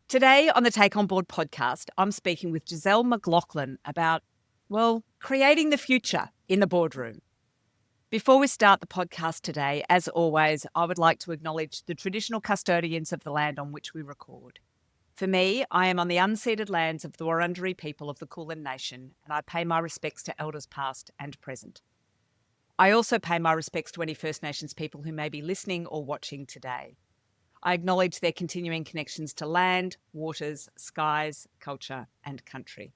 Today on the Take On Board podcast, I'm speaking with Giselle McLachlan about, creating the future in the boardroom. Before we start the podcast today, as always, I would like to acknowledge the traditional custodians of the land on which we record. For me, I am on the unceded lands of the Wurundjeri people of the Kulin Nation, and I pay my respects to elders past and present. I also pay my respects to any First Nations people who may be listening or watching today. I acknowledge their continuing connections to land, waters, skies, culture, and country.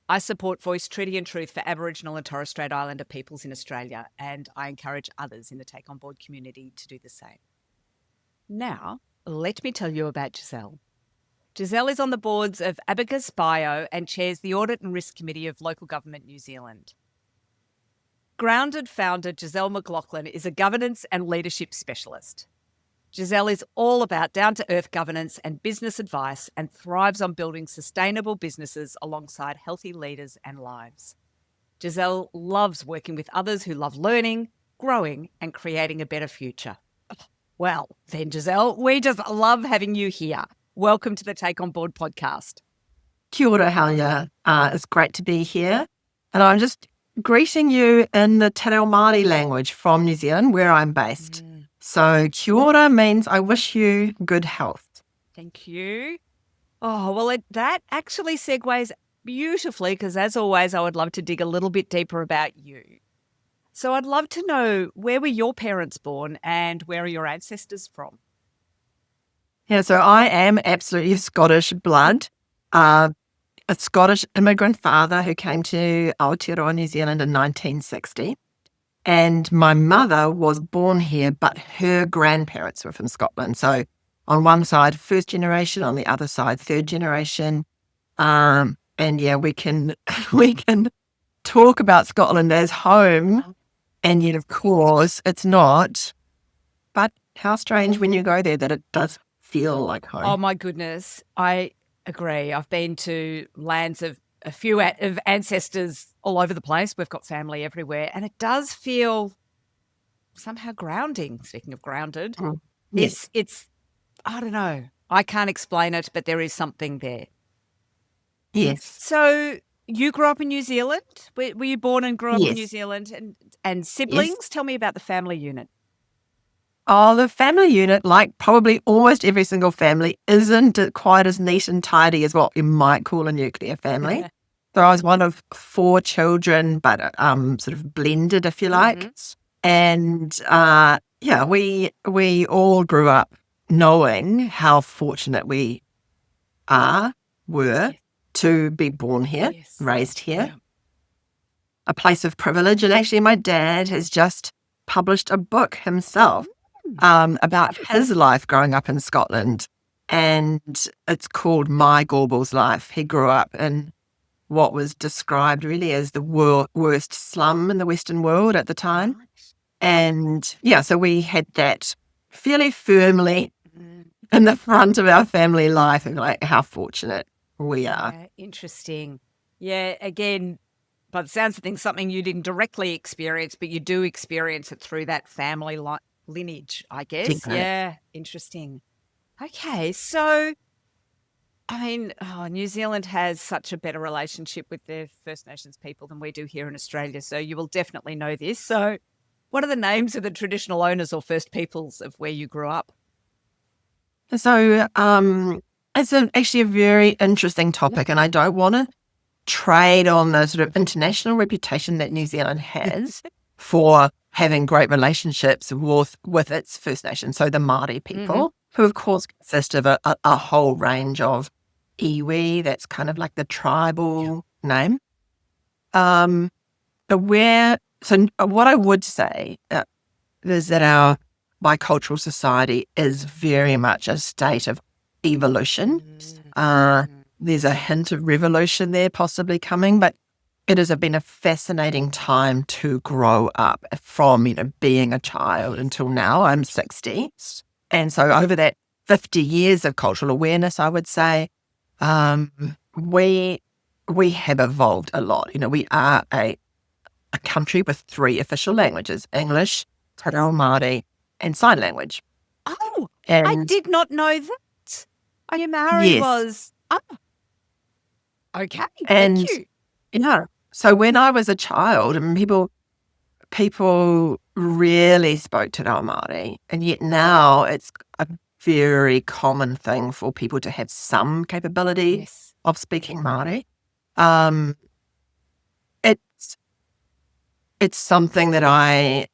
I support Voice, Treaty and Truth for Aboriginal and Torres Strait Islander peoples in Australia, and I encourage others in the Take On Board community to do the same. Now, let me tell you about Giselle. Giselle is on the boards of AbacusBio and chairs the Audit and Risk Committee of Local Government New Zealand. Grounded founder Giselle McLachlan is a governance and leadership specialist. Giselle is all about down-to-earth governance and business advice and thrives on building sustainable businesses alongside healthy leaders and lives. Giselle loves working with others who love learning, growing and creating a better future. Well, then, Giselle, we just love having you here. Welcome to the Take On Board podcast. Kia ora, Halia. It's great to be here. And I'm just greeting you in the Te Reo Māori language from New Zealand, where I'm based. So kia ora means I wish you good health. Thank you. Oh, well, that actually segues beautifully because, as always, I would love to dig a little bit deeper about you. So I'd love to know, where were your parents born and where are your ancestors from? Yeah, so I am absolutely Scottish blood. A Scottish immigrant father who came to Aotearoa, New Zealand in 1960. And my mother was born here, but her grandparents were from Scotland. So on one side, first generation, on the other side, third generation. And yeah, we can talk about Scotland as home, and yet, of course, it's not. But how strange when you go there that it does feel like home. Oh, my goodness. I agree. I've been to lands of a few of ancestors all over the place. We've got family everywhere. And it does feel somehow grounding. Speaking of grounded, Yes. It's, I don't know. I can't explain it, but there is something there. Yes. So you grew up in New Zealand? Were you born and grew up in Yes. New Zealand? And siblings? Yes. Tell me about the family unit. Oh, the family unit, like probably almost every single family, isn't quite as neat and tidy as what you might call a nuclear family. So I was one of 4 children, but sort of blended, if you like. And we all grew up knowing how fortunate we were to be born here, raised here, a place of privilege. And actually, my dad has just published a book himself about his life growing up in Scotland, and it's called My Gorbals Life. He grew up in what was described really as the worst slum in the Western world at the time. And yeah, so we had that fairly firmly in the front of our family life, and like how fortunate we are. Interesting. Yeah, again, by the sounds of things, something you didn't directly experience, but you do experience it through that family lineage, I guess. Exactly. Yeah, interesting. Okay, so, I mean, New Zealand has such a better relationship with their First Nations people than we do here in Australia, so you will definitely know this. So what are the names of the traditional owners or First Peoples of where you grew up? So it's actually a very interesting topic, and I don't want to trade on the sort of international reputation that New Zealand has for having great relationships with its First Nations, so the Māori people, who of course consist of a whole range of iwi, that's kind of like the tribal name. So what I would say is that our bicultural society is very much a state of evolution. There's a hint of revolution there possibly coming, but it has been a fascinating time to grow up from, being a child until now. I'm 60. And so over that 50 years of cultural awareness, I would say, we have evolved a lot. We are a country with 3 official languages: English, Te Reo Māori, and sign language. Oh, And I did not know that. Oh, your Maori Yes. was, okay, thank And you. yeah, so when I was a child, and people really spoke Te Reo Māori, and yet now it's a very common thing for people to have some capability Yes. of speaking Māori. Um, it's it's something that I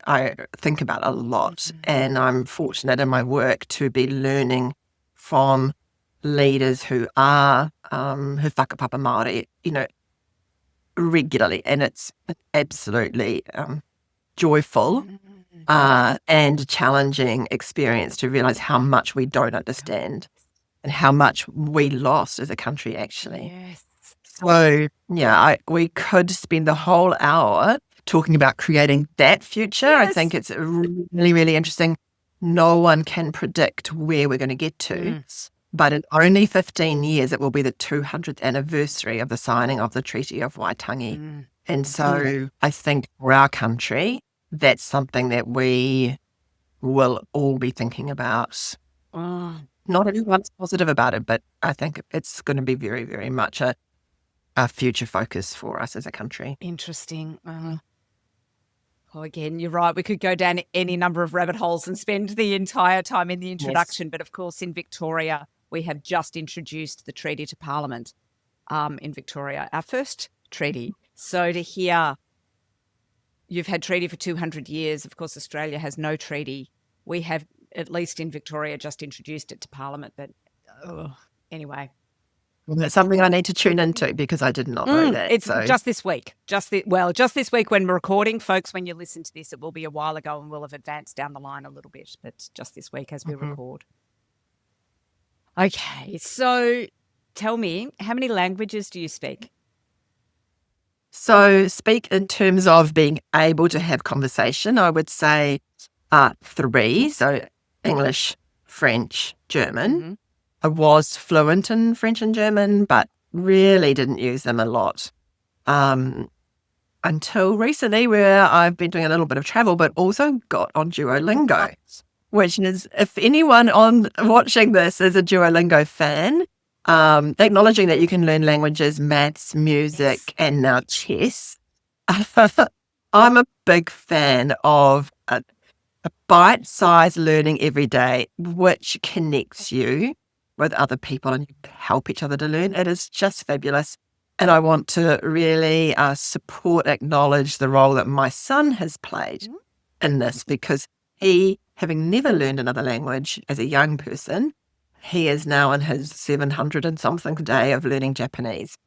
think about a lot, and I'm fortunate in my work to be learning from leaders who are who whakapapa Māori, regularly, and it's absolutely joyful and challenging experience to realize how much we don't understand and how much we lost as a country, actually. Yes. So, yeah, we could spend the whole hour talking about creating that future. I think Yes. it's really, really interesting. No one can predict where we're going to get to, but in only 15 years, it will be the 200th anniversary of the signing of the Treaty of Waitangi. And so I think for our country, that's something that we will all be thinking about. Oh, Not everyone's positive about it, but I think it's going to be very, very much a future focus for us as a country. interesting. Well, again, you're right. We could go down any number of rabbit holes and spend the entire time in the introduction. But of course, in Victoria, we have just introduced the treaty to Parliament in Victoria, our first treaty. So to hear you've had treaty for 200 years, of course, Australia has no treaty. We have, at least in Victoria, just introduced it to Parliament. But anyway. Well, that's something I need to tune into because I did not know that. It's So just this week. Just this week when we're recording, folks. When you listen to this, it will be a while ago, and we'll have advanced down the line a little bit. But just this week as we record. Okay, so tell me, how many languages do you speak? So speak in terms of being able to have conversation, I would say 3. So English, French, German. I was fluent in French and German, but really didn't use them a lot until recently, where I've been doing a little bit of travel, but also got on Duolingo, which is, if anyone on watching this is a Duolingo fan, acknowledging that you can learn languages, maths, music, and now chess. I'm a big fan of a bite-sized learning every day, which connects you with other people and you help each other to learn. It is just fabulous. And I want to really support, acknowledge the role that my son has played in this, because he, having never learned another language as a young person, he is now in his 700 and something day of learning Japanese.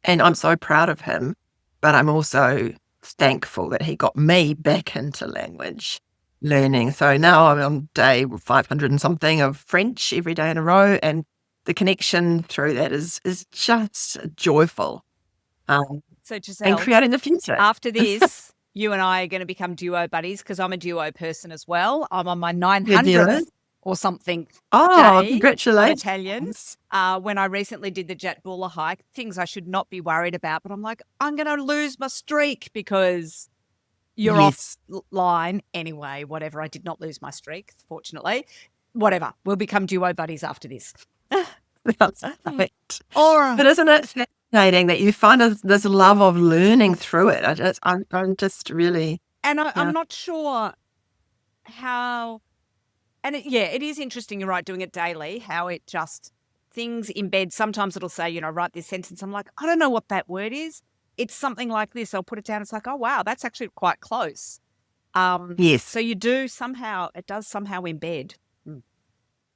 And I'm so proud of him, but I'm also thankful that he got me back into language learning. So now I'm on day 500 and something of French every day in a row, and the connection through that is just joyful. So Giselle, and creating the future. After this, you and I are going to become duo buddies because I'm a duo person as well. I'm on my 900th or something day congratulations. Italian. When I recently did the Jet Bulla hike, things I should not be worried about, but I'm like, I'm going to lose my streak because you're offline anyway. Whatever. I did not lose my streak, fortunately. Whatever. We'll become duo buddies after this. That's right. But isn't it fascinating that you find this love of learning through it? I'm just really... And I'm not sure how... And it is interesting, you're right, doing it daily, how it just... Things embed. Sometimes it'll say, write this sentence. I'm like, I don't know what that word is. It's something like this. I'll put it down. It's like, oh, wow, that's actually quite close. Yes. So you do somehow, it does somehow embed.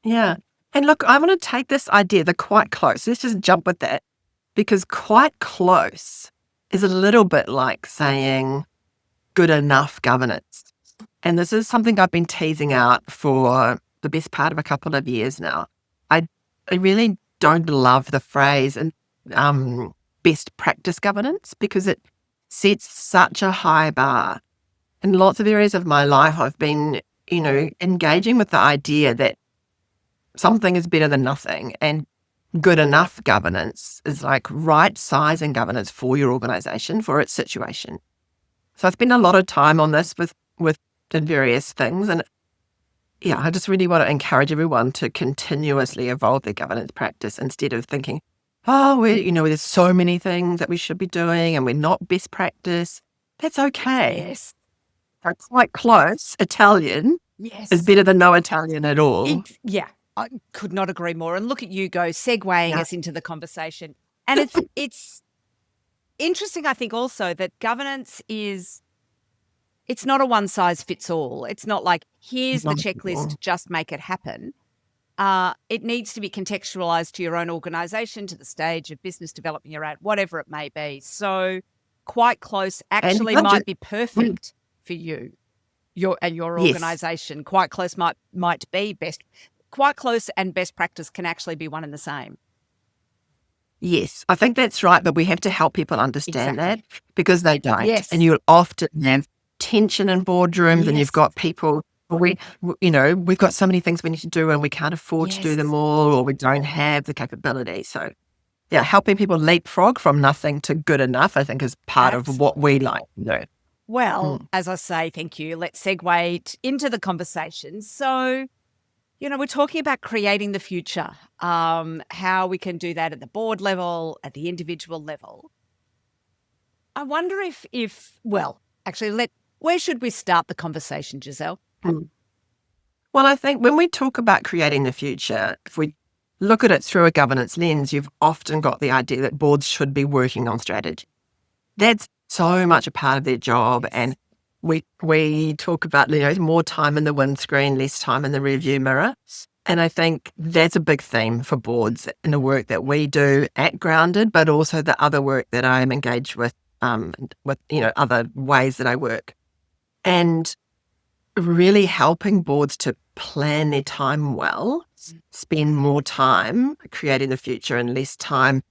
Yeah. And look, I want to take this idea, the quite close. Let's just jump with that, because quite close is a little bit like saying good enough governance. And this is something I've been teasing out for the best part of a couple of years now. I really don't love the phrase and best practice governance, because it sets such a high bar. In lots of areas of my life, I've been, engaging with the idea that something is better than nothing, and good enough governance is like right sizing governance for your organization, for its situation. So I spend a lot of time on this with various things, and I just really want to encourage everyone to continuously evolve their governance practice instead of thinking, oh, there's so many things that we should be doing and we're not best practice. That's okay. Yes. So quite close Italian is Yes. better than no Italian at all. Yeah, I could not agree more. And look at you go segueing Yeah. us into the conversation. And it's interesting, I think, also that governance it's not a one size fits all. It's not like, here's the checklist, just make it happen. It needs to be contextualized to your own organization, to the stage of business development you're at, whatever it may be. So quite close actually might be perfect for you, your Yes. organization. Quite close might be best. Quite close and best practice can actually be one and the same. Yes, I think that's right, but we have to help people understand that because they don't. Yes. And you'll often have tension in boardrooms and you've Yes. got people, we've got so many things we need to do and we can't afford to do them all, or we don't have the capability. So, yeah, helping people leapfrog from nothing to good enough, I think, is part of what we like to do. Well, as I say, thank you. Let's segue into the conversation. So, we're talking about creating the future, how we can do that at the board level, at the individual level. I wonder where should we start the conversation, Giselle? Well, I think when we talk about creating the future, if we look at it through a governance lens, you've often got the idea that boards should be working on strategy. That's so much a part of their job. And we talk about, more time in the windscreen, less time in the rearview mirror. And I think that's a big theme for boards in the work that we do at Grounded, but also the other work that I am engaged with other ways that I work. And really helping boards to plan their time well, spend more time creating the future and less time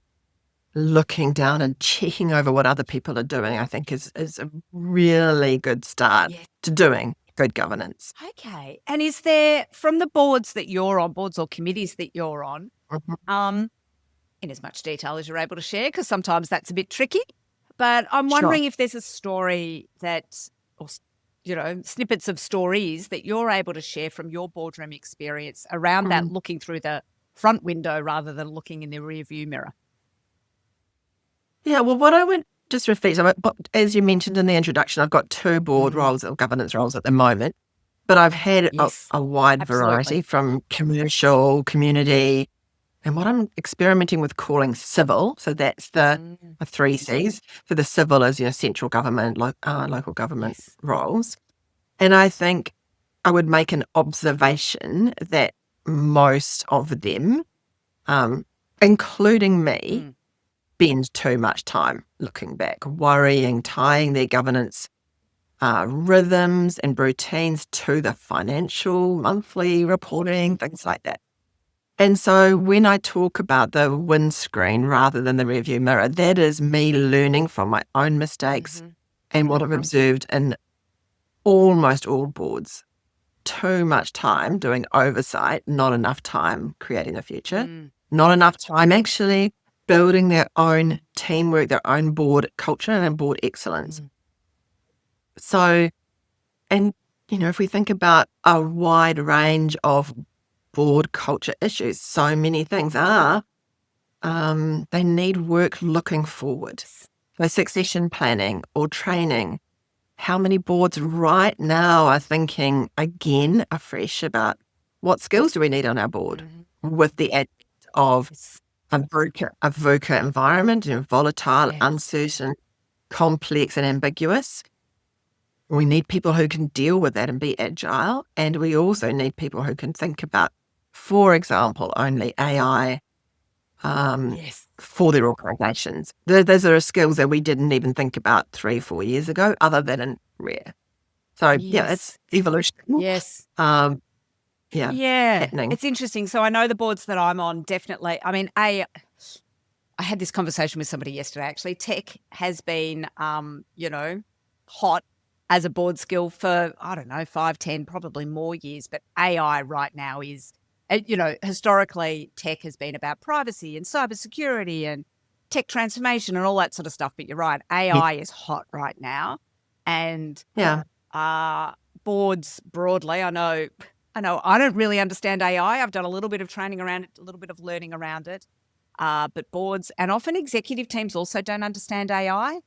looking down and checking over what other people are doing, I think is a really good start to doing good governance. Okay. And is there, from the boards that you're on, boards or committees that you're on, in as much detail as you're able to share, because sometimes that's a bit tricky, but I'm wondering if there's a story snippets of stories that you're able to share from your boardroom experience around that, looking through the front window rather than looking in the rear view mirror. Yeah, well, what I would just reflect on, as you mentioned in the introduction, I've got 2 board roles or governance roles at the moment, but I've had a wide variety from commercial, community, and what I'm experimenting with calling civil. So that's the 3 C's. So the civil is, central government, local government roles. And I think I would make an observation that most of them, including me, spend too much time looking back, worrying, tying their governance rhythms and routines to the financial, monthly reporting, things like that. And so when I talk about the windscreen rather than the rearview mirror, that is me learning from my own mistakes and what I've observed in almost all boards. Too much time doing oversight, not enough time creating the future, not enough time actually building their own teamwork, their own board culture and board excellence. So, and, if we think about a wide range of board culture issues, so many things they need work looking forward. So succession planning or training. How many boards right now are thinking again afresh about what skills do we need on our board with the advent of a VUCA environment, volatile, uncertain, complex and ambiguous. We need people who can deal with that and be agile. And we also need people who can think about, for example, only AI for their organisations. Those are skills that we didn't even think about 3-4 years ago, other than in rare. So, it's evolution. Yes. Happening. It's interesting. So I know the boards that I'm on definitely, I had this conversation with somebody yesterday, actually. Tech has been, hot as a board skill for, 5, 10, probably more years. But AI right now is, historically, tech has been about privacy and cybersecurity and tech transformation and all that sort of stuff. But you're right, AI is hot right now. And boards broadly, I know I know I don't really understand AI. I've done a little bit of training around it, a little bit of learning around it. But boards and often executive teams also don't understand AI,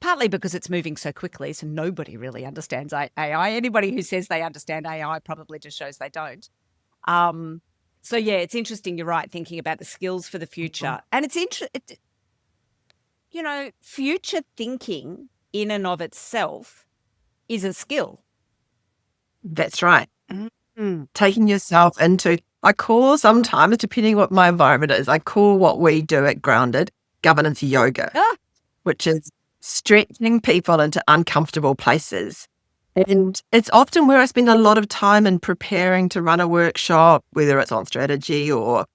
partly because it's moving so quickly. So nobody really understands AI. Anybody who says they understand AI probably just shows they don't. So yeah, it's interesting. You're right, thinking about the skills for the future. And it's interesting, future thinking in and of itself is a skill. That's right. Mm. Taking yourself into, I call sometimes, depending what my environment is, I call what we do at Grounded governance yoga, which is stretching people into uncomfortable places. And it's often where I spend a lot of time in preparing to run a workshop, whether it's on strategy or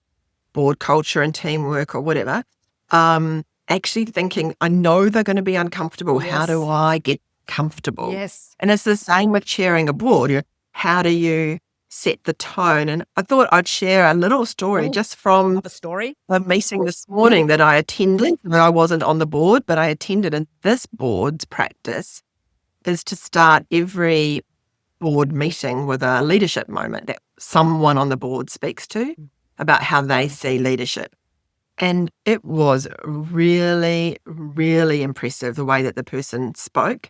board culture and teamwork or whatever. Actually thinking, I know they're going to be uncomfortable. Yes. How do I get comfortable? Yes. And it's the same with chairing a board. How do you set the tone? And I thought I'd share a little story just from Love a story. a meeting this morning that I attended. I wasn't on the board, but I attended. And this board's practice is to start every board meeting with a leadership moment that someone on the board speaks to about how they see leadership. And it was really, really impressive the way that the person spoke.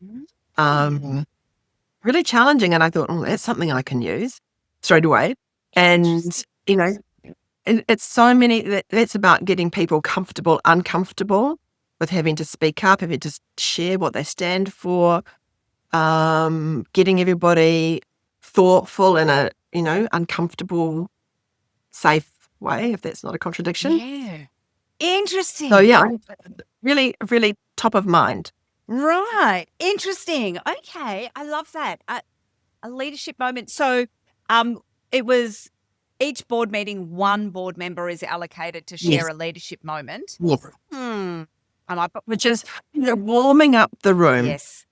Really challenging. And I thought, that's something I can use straight away. And, and it's so many, that's about getting people comfortable, uncomfortable with having to speak up, having to share what they stand for, getting everybody thoughtful in a, uncomfortable, safe way, if that's not a contradiction. Yeah. Interesting. So, yeah, really, really top of mind. Right. Interesting. Okay. I love that. A leadership moment. So it was each board meeting, one board member is allocated to share a leadership moment. Yes. And which is warming up the room. Yes.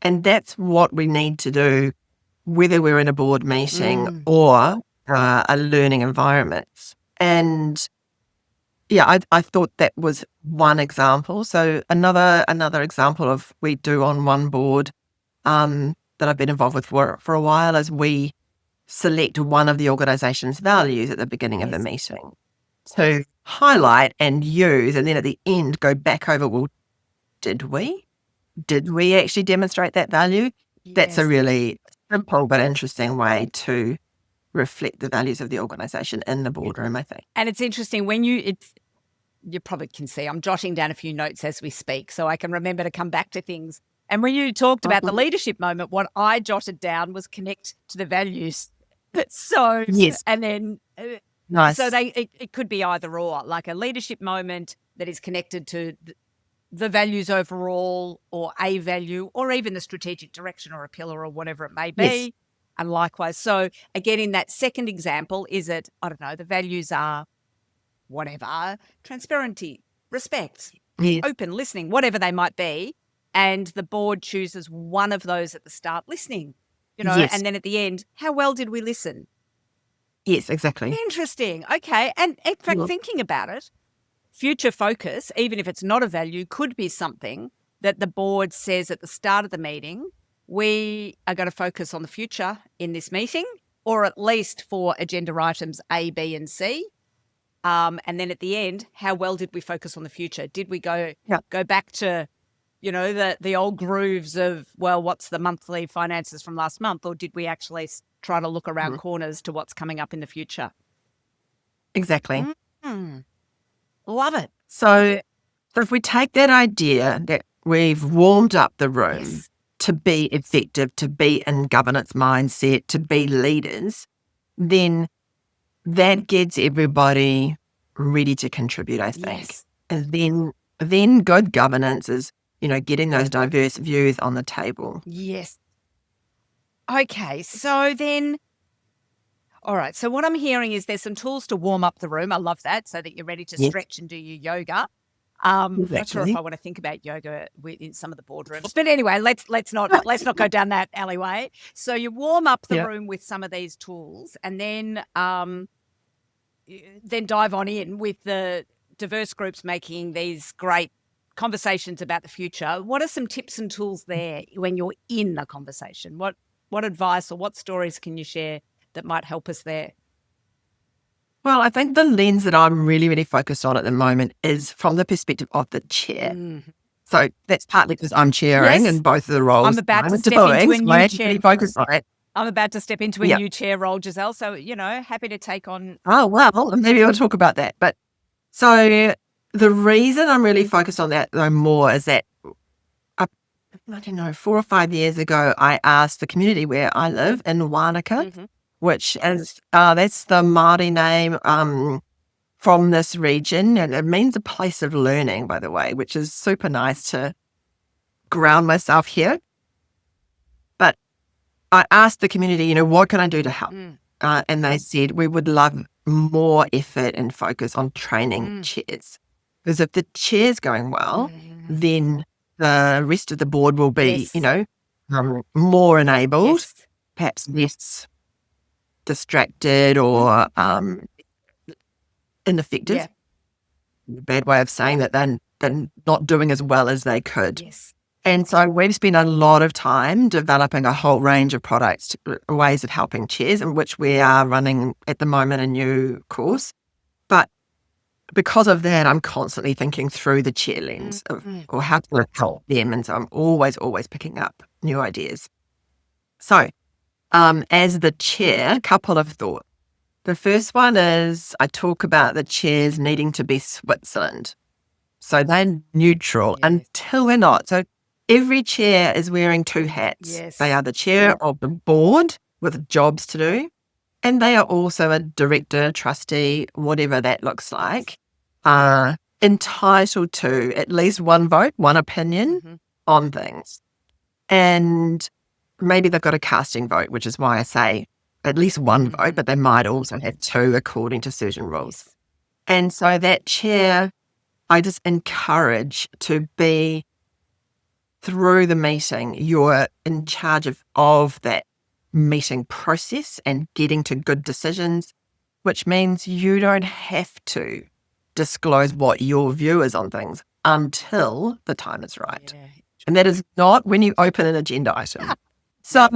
And that's what we need to do, whether we're in a board meeting or a learning environment. And yeah, I thought that was one example. So another example of we do on one board that I've been involved with for a while is we select one of the organisation's values at the beginning of the meeting to highlight and use, and then at the end go back over, well, did we actually demonstrate that value? Yes. That's a really simple but interesting way to reflect the values of the organisation in the boardroom, I think. And it's interesting when you probably can see I'm jotting down a few notes as we speak so I can remember to come back to things. And when you talked about the leadership moment, what I jotted down was connect to the values. So, yes. And then, nice. So it could be either or, like a leadership moment that is connected to the values overall, or a value, or even the strategic direction or a pillar or whatever it may be. Yes. And likewise. So again, in that second example, is it, I don't know, the values are whatever, transparency, respect, open, listening, whatever they might be. And the board chooses one of those at the start, listening, and then at the end, how well did we listen? Yes, exactly. Interesting. Okay. And in fact, thinking about it, future focus, even if it's not a value, could be something that the board says at the start of the meeting, we are going to focus on the future in this meeting, or at least for agenda items A, B, and C. And then at the end, how well did we focus on the future? Did we go back to, the old grooves of, well, what's the monthly finances from last month? Or did we actually try to look around corners to what's coming up in the future? Exactly. Love it. So if we take that idea that we've warmed up the room to be effective, to be in governance mindset, to be leaders, then that gets everybody ready to contribute, I think. Yes. And then good governance is, getting those diverse views on the table. Yes. Okay, so then, all right, so what I'm hearing is there's some tools to warm up the room. I love that, so that you're ready to stretch and do your yoga. Not sure if I want to think about yoga in some of the boardrooms, but anyway, let's not go down that alleyway. So you warm up the room with some of these tools, and then dive on in with the diverse groups making these great conversations about the future. What are some tips and tools there when you're in a conversation? What advice or what stories can you share that might help us there? Well, I think the lens that I'm really, really focused on at the moment is from the perspective of the chair. So that's partly because I'm chairing Yes. in both of the roles I'm about to I'm step into a doing, so new I am chair. really focused on it. I'm about to step into a Yeah. new chair role, Giselle. So, happy to take on. Oh, well, maybe we'll talk about that. But so the reason I'm really focused on that though more is that I don't know, 4 or 5 years ago, I asked the community where I live in Wanaka, which is that's the Māori name from this region, and it means a place of learning, by the way, which is super nice to ground myself here. But I asked the community, what can I do to help? And they said we would love more effort and focus on training chairs, because if the chair's going well, then the rest of the board will be, Yes. more enabled, Yes. perhaps less distracted or ineffective. Yeah. Bad way of saying that they're not doing as well as they could. Yes. And so we've spent a lot of time developing a whole range of products, ways of helping chairs, in which we are running at the moment a new course. But because of that, I'm constantly thinking through the chair lens of, or how can I help them? And so I'm always picking up new ideas. So as the chair, a couple of thoughts. The first one is I talk about the chairs needing to be Switzerland. So they're neutral until they're not. So every chair is wearing two hats. Yes. They are the chair of the board with jobs to do, and they are also a director, trustee, whatever that looks like, entitled to at least one vote, one opinion on things. And maybe they've got a casting vote, which is why I say at least one vote, but they might also have two according to certain rules. And so that chair, I just encourage to be, through the meeting, you're in charge of that meeting process and getting to good decisions, which means you don't have to disclose what your view is on things until the time is right. Yeah. And that is not when you open an agenda item. So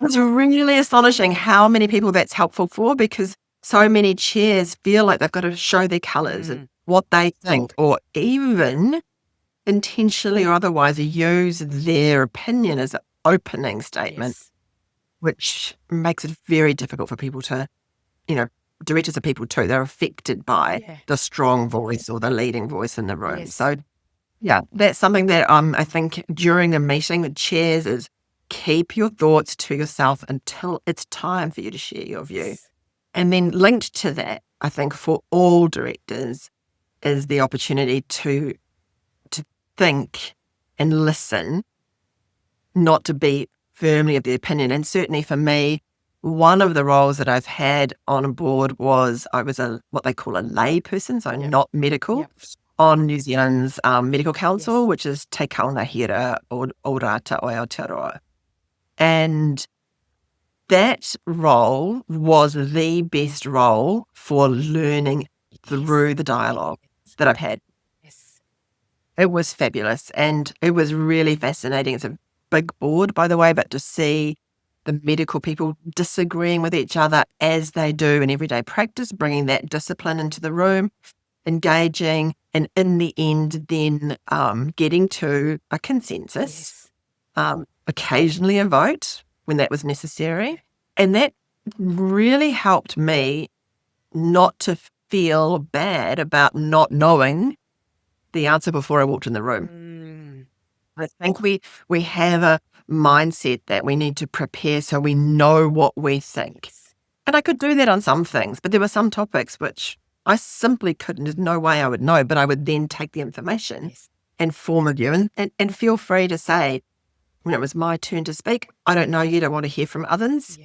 it's really astonishing how many people that's helpful for, because so many chairs feel like they've got to show their colours and what they think, or even intentionally or otherwise use their opinion as an opening statement, which makes it very difficult for people to, directors are people too. They're affected by the strong voice or the leading voice in the room. So, that's something that I think during a meeting with chairs is keep your thoughts to yourself until it's time for you to share your view. And then linked to that, I think for all directors is the opportunity to think and listen, not to be firmly of the opinion. And certainly for me, one of the roles that I've had on a board was I was what they call a lay person, so not medical, on New Zealand's Medical Council, which is Te Kaunahira o Orata o Aotearoa. And that role was the best role for learning through the dialogue that I've had. It was fabulous, and it was really fascinating. It's a big board, by the way, but to see the medical people disagreeing with each other as they do in everyday practice, bringing that discipline into the room, engaging, and in the end then getting to a consensus, occasionally a vote when that was necessary. And that really helped me not to feel bad about not knowing the answer before I walked in the room. I think we have a mindset that we need to prepare so we know what we think. And I could do that on some things, but there were some topics which I simply couldn't. There's no way I would know, but I would then take the information and form a view and feel free to say, when it was my turn to speak, I don't know yet, I want to hear from others.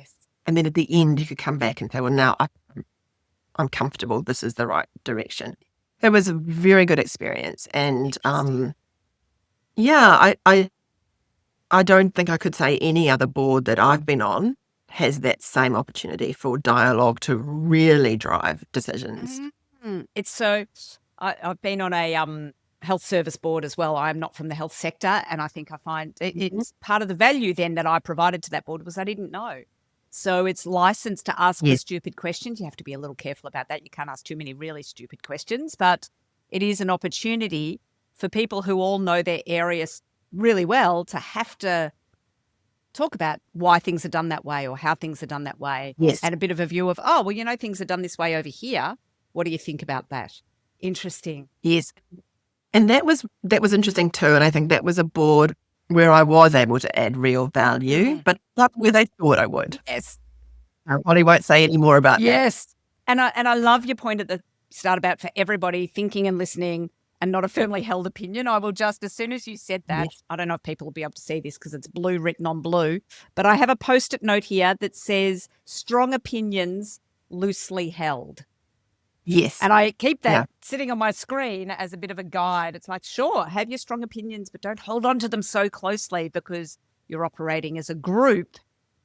And then at the end, you could come back and say, well, now I'm comfortable. This is the right direction. It was a very good experience. And I don't think I could say any other board that I've been on has that same opportunity for dialogue to really drive decisions. It's so, I've been on a health service board as well. I'm not from the health sector, and I think I find it's part of the value then that I provided to that board was I didn't know. So it's licensed to ask the Yes. stupid questions. You have to be a little careful about that. You can't ask too many really stupid questions, but it is an opportunity for people who all know their areas really well to have to talk about why things are done that way or how things are done that way. Yes. And a bit of a view of, oh, well, things are done this way over here. What do you think about that? Interesting. Yes. And that was interesting too. And I think that was a board where I was able to add real value, but not where they thought I would. Yes. Holly won't say any more about that. Yes. And I love your point at the start about for everybody thinking and listening and not a firmly held opinion. I will just, as soon as you said that, Yes. I don't know if people will be able to see this because it's blue written on blue, but I have a Post-it note here that says strong opinions loosely held. Yes. And I keep that sitting on my screen as a bit of a guide. It's like, sure, have your strong opinions, but don't hold on to them so closely because you're operating as a group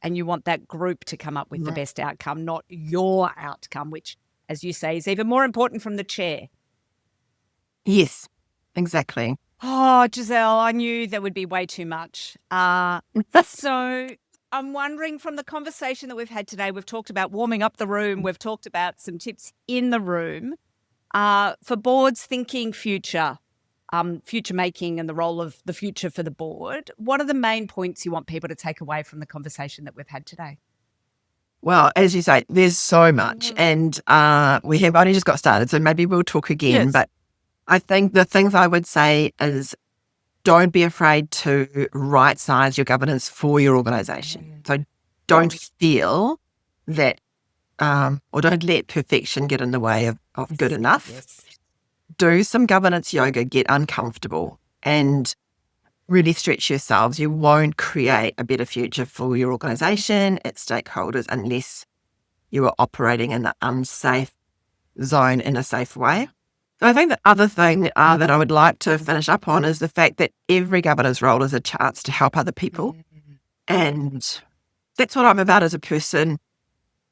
and you want that group to come up with the best outcome, not your outcome, which, as you say, is even more important from the chair. Yes, exactly. Oh, Giselle, I knew there would be way too much. So I'm wondering, from the conversation that we've had today, we've talked about warming up the room. We've talked about some tips in the room for boards thinking future, future making and the role of the future for the board. What are the main points you want people to take away from the conversation that we've had today? Well, as you say, there's so much, and we have only just got started, so maybe we'll talk again. Yes. But I think the things I would say is don't be afraid to right-size your governance for your organisation. So don't feel that, or don't let perfection get in the way of good enough. Yes. Do some governance yoga, get uncomfortable, and really stretch yourselves. You won't create a better future for your organisation, its stakeholders, unless you are operating in the unsafe zone in a safe way. So I think the other thing that I would like to finish up on is the fact that every governance role is a chance to help other people. And that's what I'm about as a person.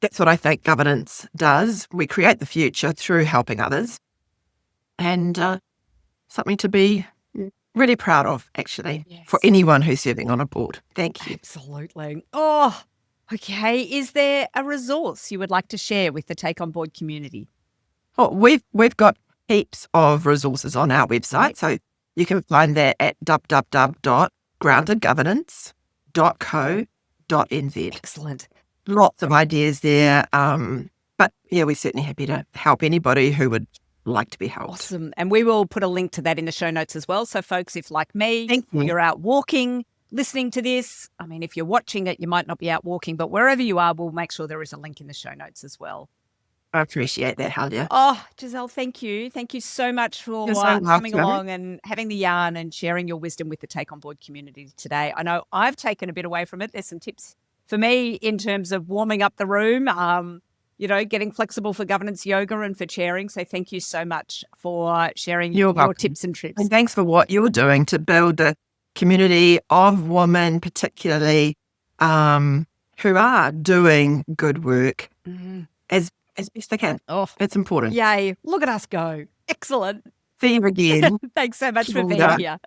That's what I think governance does. We create the future through helping others. And something to be really proud of, actually, for anyone who's serving on a board. Thank you. Absolutely. Oh, okay. Is there a resource you would like to share with the Take On Board community? Oh, we've got heaps of resources on our website. So you can find that at www.groundedgovernance.co.nz. Excellent. Lots of ideas there. But yeah, we're certainly happy to help anybody who would like to be helped. Awesome. And we will put a link to that in the show notes as well. So folks, if like me, you're out walking, listening to this, I mean, if you're watching it, you might not be out walking, but wherever you are, we'll make sure there is a link in the show notes as well. I appreciate that, Halia. Oh, Giselle, thank you. Thank you so much for coming along and having the yarn and sharing your wisdom with the Take On Board community today. I know I've taken a bit away from it. There's some tips for me in terms of warming up the room, getting flexible for governance yoga and for chairing. So thank you so much for sharing your tips and tricks. And thanks for what you're doing to build a community of women, particularly who are doing good work as best they can. Oh, it's important. Yay. Look at us go. Excellent. See you again. Thanks so much for being here.